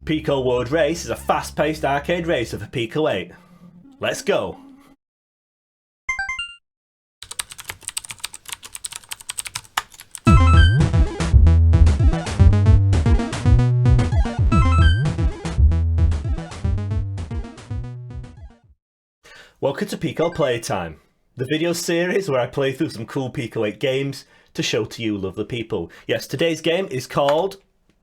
Pico World Race is a fast-paced arcade racer for Pico 8. Let's go! Welcome to Pico Playtime, the video series where I play through some cool Pico 8 games to show to you lovely people. Yes, today's game is called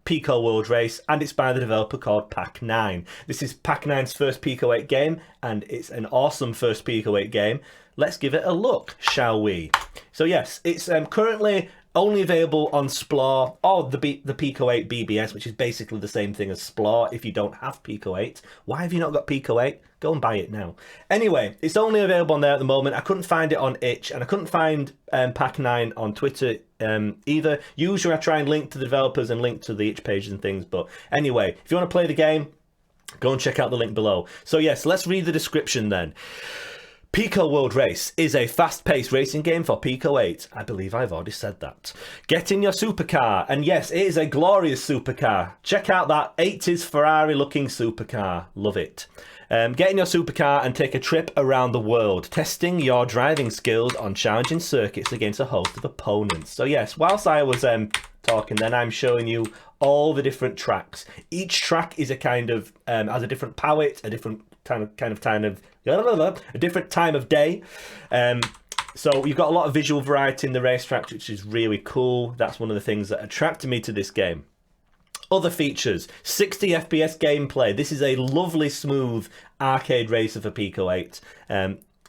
Pico World Race, and it's by the developer called Pac9. This is Pac9's first Pico 8 game, and it's an awesome first Pico 8 game. Let's give it a look, shall we? So yes, it's currently only available on Splore or the Pico 8 BBS, which is basically the same thing as Splore if you don't have Pico 8. Why have you not got Pico 8? Go and buy it now. Anyway, it's only available on there at the moment. I couldn't find it on itch, and I couldn't find Pac9 on Twitter either. Usually I try and link to the developers and link to the itch pages and things, but anyway, if you want to play the game, go and check out the link below. So yes, let's read the description then. Pico World Race is a fast-paced racing game for Pico 8. I believe I've already said that. Get in your supercar, and yes, it is a glorious supercar. Check out that 80s Ferrari-looking supercar. Love it. Get in your supercar and take a trip around the world, testing your driving skills on challenging circuits against a host of opponents. So yes, whilst I was talking then, I'm showing you all the different tracks. Each track is a kind of, has a different palette, a different a different time of day. So you've got a lot of visual variety in the racetracks, which is really cool. That's one of the things that attracted me to this game. Other features: 60 FPS gameplay. This is a lovely, smooth arcade racer for Pico 8.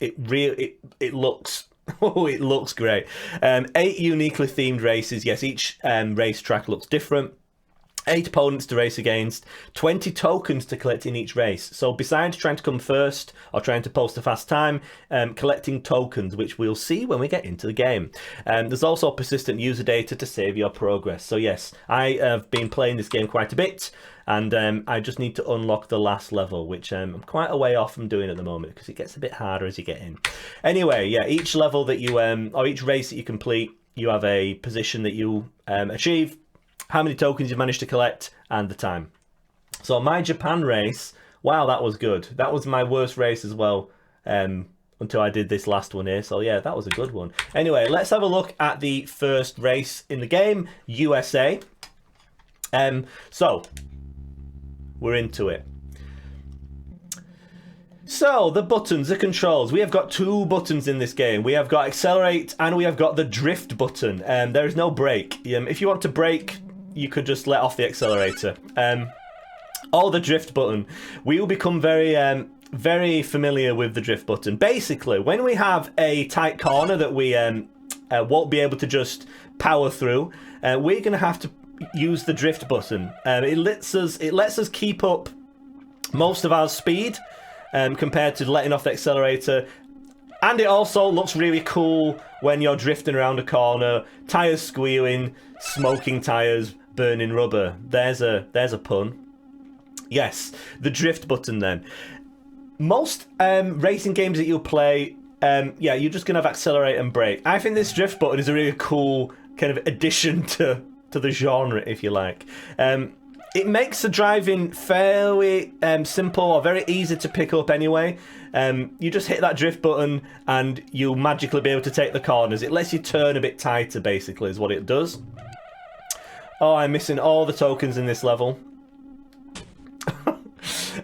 It looks oh, it looks great. 8 uniquely themed races. Yes, each racetrack looks different. 8 opponents to race against, 20 tokens to collect in each race. So besides trying to come first or trying to post a fast time, collecting tokens, which we'll see when we get into the game. There's also persistent user data to save your progress. So yes, I have been playing this game quite a bit, and I just need to unlock the last level, which I'm quite a way off from doing at the moment because it gets a bit harder as you get in. Anyway, yeah, each level that you, or each race that you complete, you have a position that you achieve, how many tokens you managed to collect, and the time. So my Japan race, wow, that was good. That was my worst race as well, until I did this last one here. So yeah, that was a good one. Anyway, let's have a look at the first race in the game, USA. So we're into it. So, the buttons, the controls. We have got 2 buttons in this game. We have got accelerate and we have got the drift button. There is no brake. If you want to brake, you could just let off the accelerator. Or the drift button. We will become very familiar with the drift button. Basically, when we have a tight corner that we won't be able to just power through, we're going to have to use the drift button. It lets us keep up most of our speed, compared to letting off the accelerator. And it also looks really cool when you're drifting around a corner, tyres squealing, smoking tyres, burning rubber. There's a pun. Yes, the drift button then. Most racing games that you'll play, yeah, you're just going to have accelerate and brake. I think this drift button is a really cool kind of addition to the genre, if you like. It makes the driving fairly simple or very easy to pick up anyway. You just hit that drift button and you'll magically be able to take the corners. It lets you turn a bit tighter, basically, is what it does. Oh, I'm missing all the tokens in this level.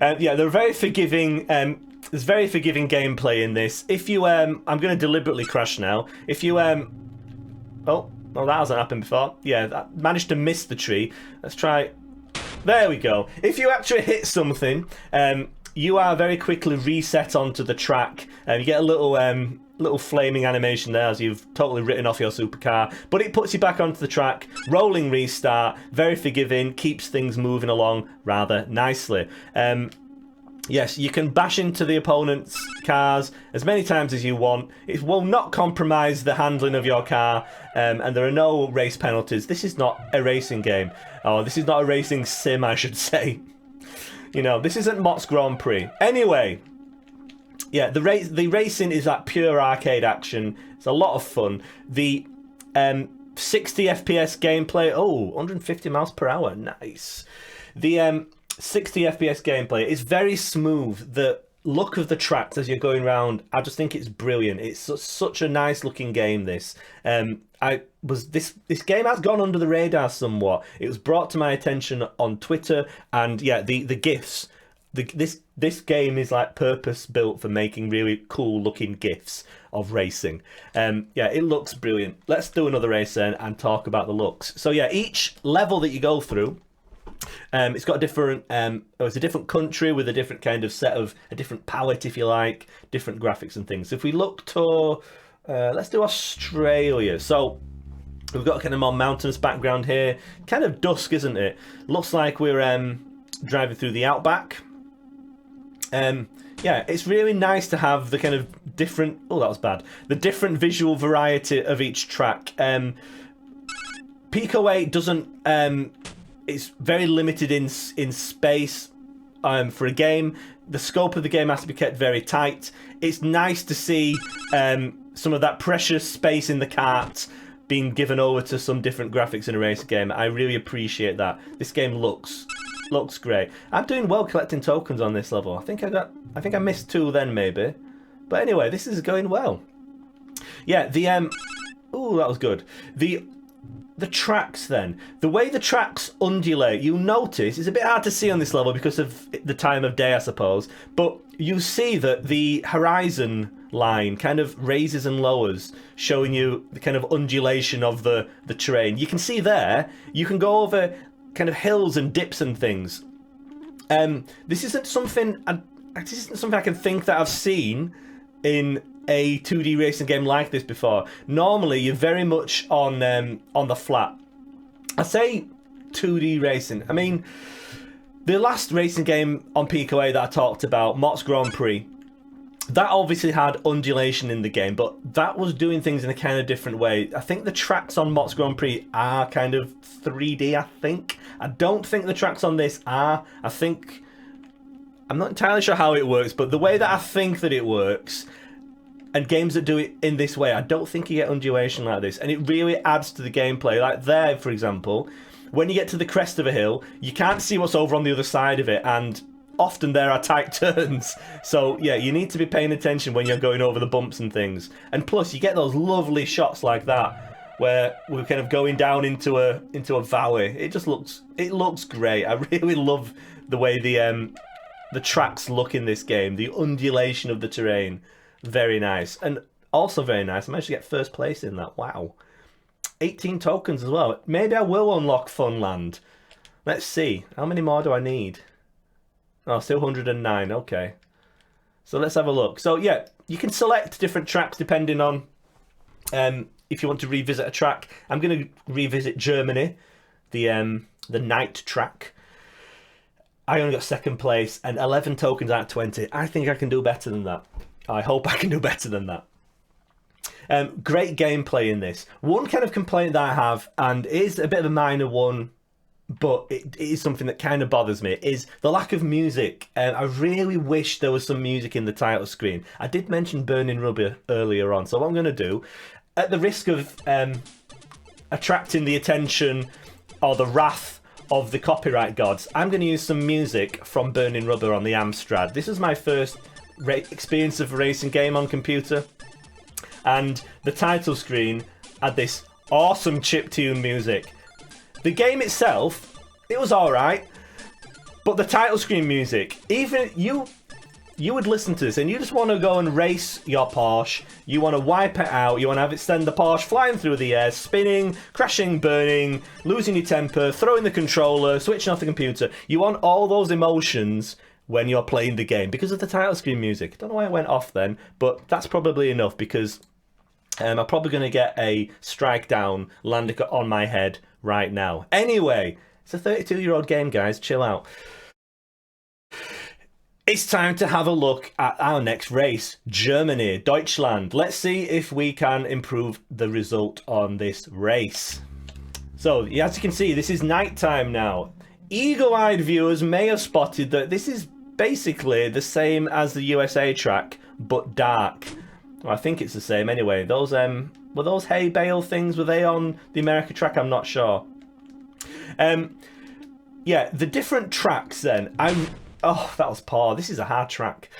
Yeah, they're very forgiving. There's very forgiving gameplay in this. If you, I'm going to deliberately crash now. If you, oh, that hasn't happened before. Yeah, I managed to miss the tree. Let's try. There we go. If you actually hit something, you are very quickly reset onto the track. You get a little flaming animation there as you've totally written off your supercar, but it puts you back onto the track. Rolling restart, very forgiving, keeps things moving along rather nicely. Yes, you can bash into the opponent's cars as many times as you want. It will not compromise the handling of your car, and there are no race penalties. This is not a racing game. Oh, this is not a racing sim, I should say. You know, this isn't Mott's Grand Prix. Anyway, yeah, the racing is that pure arcade action. It's a lot of fun. The 60 FPS gameplay. Oh, 150 miles per hour. Nice. The 60 FPS gameplay. It's very smooth. The look of the tracks as you're going around, I just think it's brilliant. It's such a nice looking game. This this game has gone under the radar somewhat. It was brought to my attention on Twitter, and yeah, the GIFs. This game is like purpose built for making really cool looking GIFs of racing. Yeah, it looks brilliant. Let's do another race then and talk about the looks. So yeah, each level that you go through, it's got a different it's a different country with a different kind of set of a different palette, if you like, different graphics and things. So if we look to let's do Australia. So we've got kind of more mountainous background here, kind of dusk, isn't it? Looks like we're driving through the outback. Yeah, it's really nice to have the kind of different, oh that was bad, the different visual variety of each track. Pico 8 doesn't it's very limited in space for a game. The scope of the game has to be kept very tight. It's nice to see some of that precious space in the cart being given over to some different graphics in a race game. I really appreciate that. This game looks great. I'm doing well collecting tokens on this level. I think I missed 2 then maybe. But anyway, this is going well. Yeah, the ooh, that was good. The tracks then. The way the tracks undulate, you'll notice, it's a bit hard to see on this level because of the time of day, I suppose, but you see that the horizon line kind of raises and lowers, showing you the kind of undulation of the terrain. You can see there, you can go over kind of hills and dips and things. This isn't something I can think that I've seen in a 2D racing game like this before. Normally, you're very much on the flat. I say 2D racing. I mean, the last racing game on Pico 8 that I talked about, Mott's Grand Prix, that obviously had undulation in the game, but that was doing things in a kind of different way. I think the tracks on Mott's Grand Prix are kind of 3D, I think. I don't think the tracks on this are. I'm not entirely sure how it works, but the way that I think that it works, and games that do it in this way, I don't think you get undulation like this, and it really adds to the gameplay. Like there, for example, when you get to the crest of a hill, you can't see what's over on the other side of it, and often there are tight turns. So yeah, you need to be paying attention when you're going over the bumps and things. And plus, you get those lovely shots like that, where we're kind of going down into a valley. It looks great. I really love the way the tracks look in this game, the undulation of the terrain. Very nice. And also very nice, I managed to get first place in that. Wow. 18 tokens as well. Maybe I will unlock Funland. Let's see. How many more do I need? Oh, still 109. Okay. So let's have a look. So yeah, you can select different tracks depending on if you want to revisit a track. I'm going to revisit Germany, the night track. I only got second place and 11 tokens out of 20. I think I can do better than that. I hope I can do better than that. Great gameplay in this. One kind of complaint that I have, and it is a bit of a minor one, but it is something that kind of bothers me, is the lack of music. I really wish there was some music in the title screen. I did mention Burning Rubber earlier on, so what I'm going to do, at the risk of attracting the attention or the wrath of the copyright gods, I'm going to use some music from Burning Rubber on the Amstrad. This is my first experience of a racing game on computer, and the title screen had this awesome chiptune music. The game itself, it was alright, but the title screen music, even you would listen to this and you just want to go and race your Porsche, you want to wipe it out, you want to have it send the Porsche flying through the air, spinning, crashing, burning, losing your temper, throwing the controller, switching off the computer. You want all those emotions when you're playing the game because of the title screen music. Don't know why I went off then, but that's probably enough because I'm probably going to get a strike down landing on my head right now. Anyway, it's a 32-year-old game, guys. Chill out. It's time to have a look at our next race, Germany, Deutschland. Let's see if we can improve the result on this race. So, as you can see, this is nighttime now. Eagle-eyed viewers may have spotted that this is basically the same as the USA track, but dark. Well, I think it's the same anyway. Those were those hay bale things, were they on the America track? I'm not sure. yeah, the different tracks then. Oh, that was poor. This is a hard track.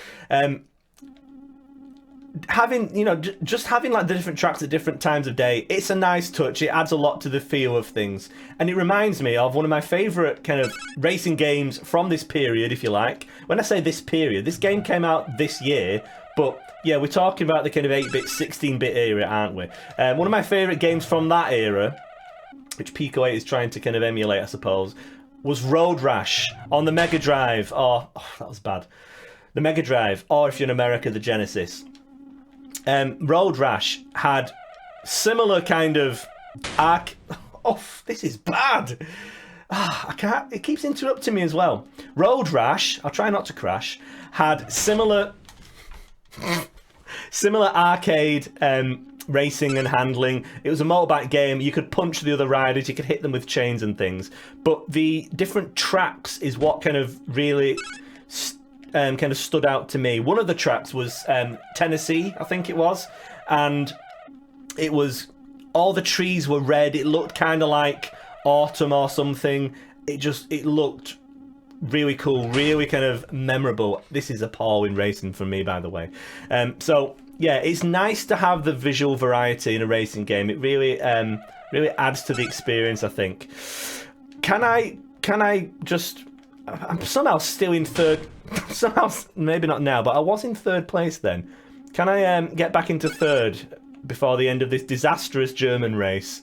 Having, you know, just having like the different tracks at different times of day, it's a nice touch. It adds a lot to the feel of things. And it reminds me of one of my favourite kind of racing games from this period, if you like. When I say this period, this game came out this year, but yeah, we're talking about the kind of 8-bit, 16-bit era, aren't we? One of my favourite games from that era, which Pico 8 is trying to kind of emulate, I suppose, was Road Rash on the Mega Drive. Oh, that was bad. The Mega Drive, or if you're in America, the Genesis. Road Rash had similar kind of arc. Oh, this is bad. I can't. It keeps interrupting me as well. Road Rash. I'll try not to crash. Had similar arcade racing and handling. It was a motorbike game. You could punch the other riders. You could hit them with chains and things. But the different tracks is what kind of really kind of stood out to me. One of the tracks was Tennessee, I think it was, and it was all the trees were red. It looked kind of like autumn or something. It looked really cool, really kind of memorable. This is appalling racing for me, by the way. So yeah, it's nice to have the visual variety in a racing game. It really adds to the experience, I think. Can I just? I'm somehow still in third. Somehow, maybe not now, but I was in third place then. Can I get back into third before the end of this disastrous German race?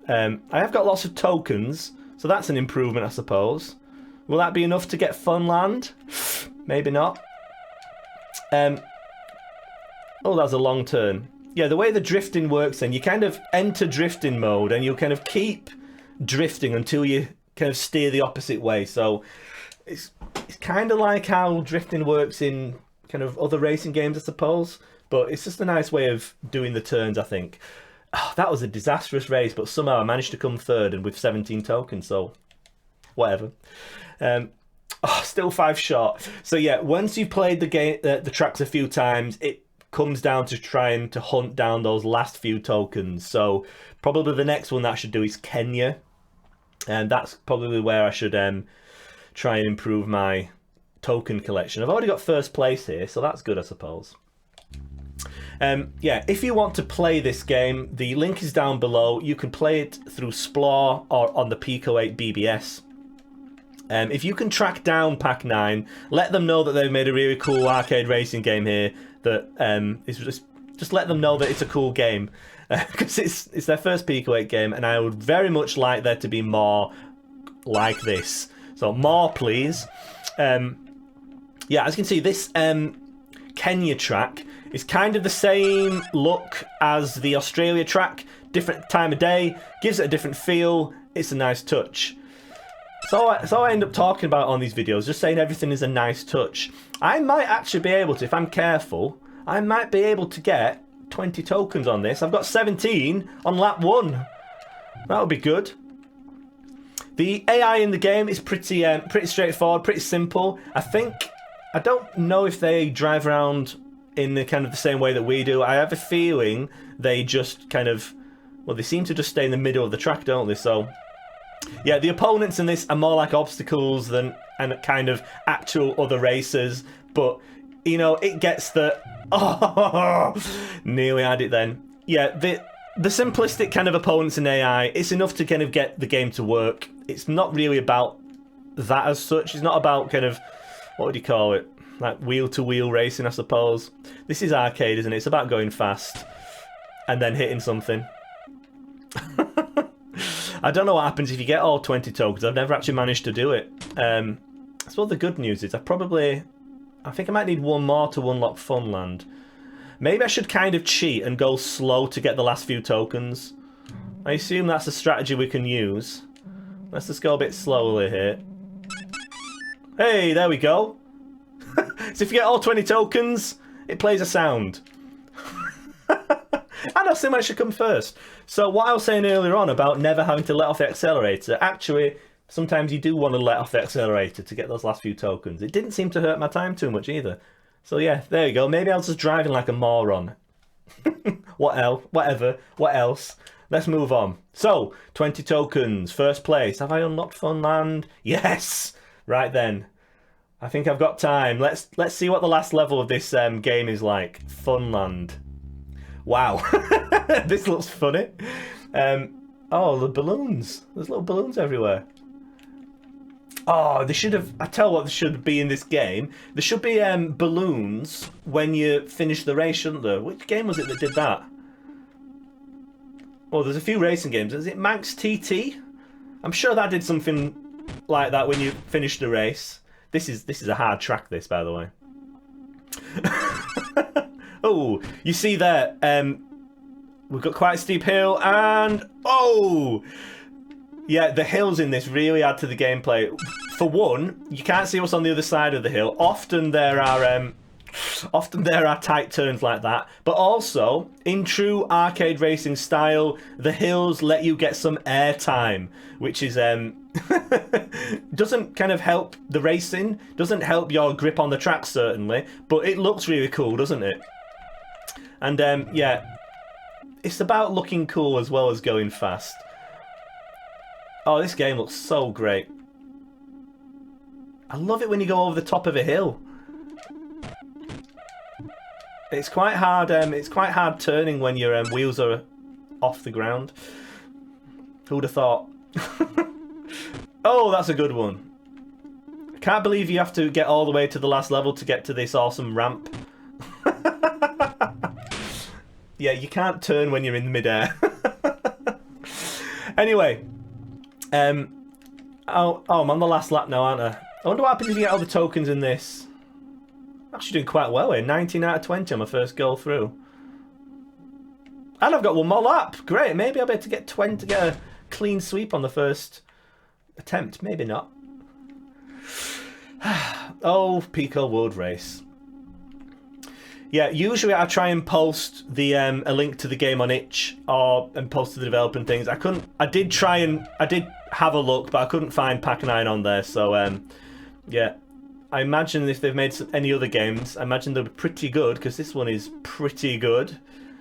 I have got lots of tokens, so that's an improvement, I suppose. Will that be enough to get Funland? Maybe not. Oh, that was a long turn. Yeah, the way the drifting works then, you kind of enter drifting mode and you'll kind of keep drifting until you kind of steer the opposite way. So it's kind of like how drifting works in kind of other racing games, I suppose. But it's just a nice way of doing the turns, I think. Oh, that was a disastrous race, but somehow I managed to come third and with 17 tokens, so whatever. Still 5 short. So yeah, once you've played the game, the tracks a few times, it comes down to trying to hunt down those last few tokens. So probably the next one that I should do is Kenya, and that's probably where I should try and improve my token collection. I've already got first place here, so that's good, I suppose. Yeah, if you want to play this game, the link is down below. You can play it through Splore or on the Pico 8 BBS. If you can track down Pack 9, let them know that they've made a really cool arcade racing game here. That is just let them know that it's a cool game, because it's their first Pico 8 game, and I would very much like there to be more like this. So more, please. Yeah, as you can see, this Kenya track is kind of the same look as the Australia track. Different time of day, gives it a different feel. It's a nice touch. So I end up talking about on these videos, just saying everything is a nice touch. I might actually be able to, if I'm careful, I might be able to get 20 tokens on this. I've got 17 on lap 1. That would be good. The AI in the game is pretty straightforward, pretty simple. I don't know if they drive around in the kind of the same way that we do. I have a feeling they just kind of, well, they seem to just stay in the middle of the track, don't they? So yeah, the opponents in this are more like obstacles than and kind of actual other racers. But you know, it gets the nearly had it then. Yeah, the simplistic kind of opponents in AI, it's enough to kind of get the game to work. It's not really about that as such. It's not about kind of, what would you call it? Like wheel-to-wheel racing, I suppose. This is arcade, isn't it? It's about going fast and then hitting something. I don't know what happens if you get all 20 tokens. I've never actually managed to do it. That's what the good news is. I think I might need one more to unlock Funland. Maybe I should kind of cheat and go slow to get the last few tokens. I assume that's a strategy we can use. Let's just go a bit slowly here. Hey, there we go. So if you get all 20 tokens, it plays a sound. And I assume I should come first. So what I was saying earlier on about never having to let off the accelerator, actually, sometimes you do want to let off the accelerator to get those last few tokens. It didn't seem to hurt my time too much either. So yeah, there you go. Maybe I was just driving like a moron. What else? What else? let's move on. So, 20 tokens, first place. Have I unlocked Funland? Yes! Right then. I think I've got time. Let's see what the last level of this game is like. Funland. Wow. This looks funny. Oh, the balloons. There's little balloons everywhere. Oh, they should have... I tell you what there should be in this game. There should be balloons when you finish the race, shouldn't there? Which game was it that did that? Oh, there's a few racing games. Is it Manx TT? I'm sure that did something like that when you finish the race. This is a hard track, this, by the way. Oh, you see there, we've got quite a steep hill, and oh! Yeah, the hills in this really add to the gameplay. For one, you can't see what's on the other side of the hill. Often there are tight turns like that, but also, in true arcade racing style, the hills let you get some air time, which is doesn't kind of help the racing, doesn't help your grip on the track certainly, but it looks really cool, doesn't it? And yeah, it's about looking cool as well as going fast. Oh, this game looks so great. I love it when you go over the top of a hill. It's quite hard. It's quite hard turning when your wheels are off the ground. Who'd have thought? Oh, that's a good one. I can't believe you have to get all the way to the last level to get to this awesome ramp. Yeah, you can't turn when you're in the midair. Anyway, oh, I'm on the last lap now, aren't I? I wonder what happens if you get all the tokens in this. Actually doing quite well here. 19 out of 20 on my first go through. And I've got one more lap. Great. Maybe I'll be able to get 20 to get a clean sweep on the first attempt. Maybe not. Oh, Pico World Race. Yeah, usually I try and post the a link to the game on itch and post to the developer and things. I did have a look, but I couldn't find Pac-9 on there. So yeah. I imagine if they've made any other games, I imagine they'll be pretty good, because this one is pretty good.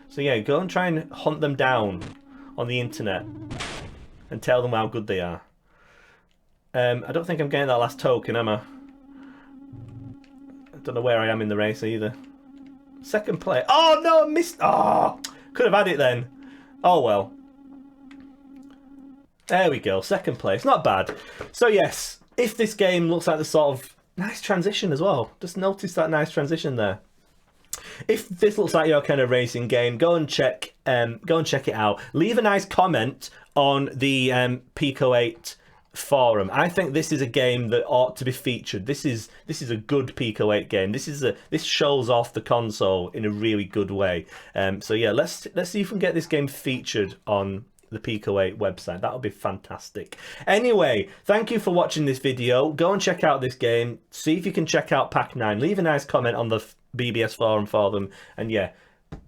So yeah, go and try and hunt them down on the internet and tell them how good they are. I don't think I'm getting that last token, am I? I don't know where I am in the race either. Second place. Oh no, I missed. Oh, could have had it then. Oh well. There we go, second place. Not bad. So yes, if this game looks like the sort of... Nice transition as well. Just notice that nice transition there. If this looks like your kind of racing game, go and check it out. Leave a nice comment on the Pico 8 forum. I think this is a game that ought to be featured. This is a good Pico 8 game. This shows off the console in a really good way. So yeah, let's see if we can get this game featured on the Pico 8 website. That would be fantastic. Anyway, thank you for watching this video. Go and check out this game. See if you can check out Pac-9. Leave a nice comment on the BBS forum for them. And yeah,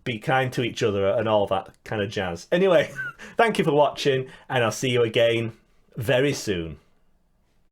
be kind to each other and all that kind of jazz. Anyway, thank you for watching, and I'll see you again very soon.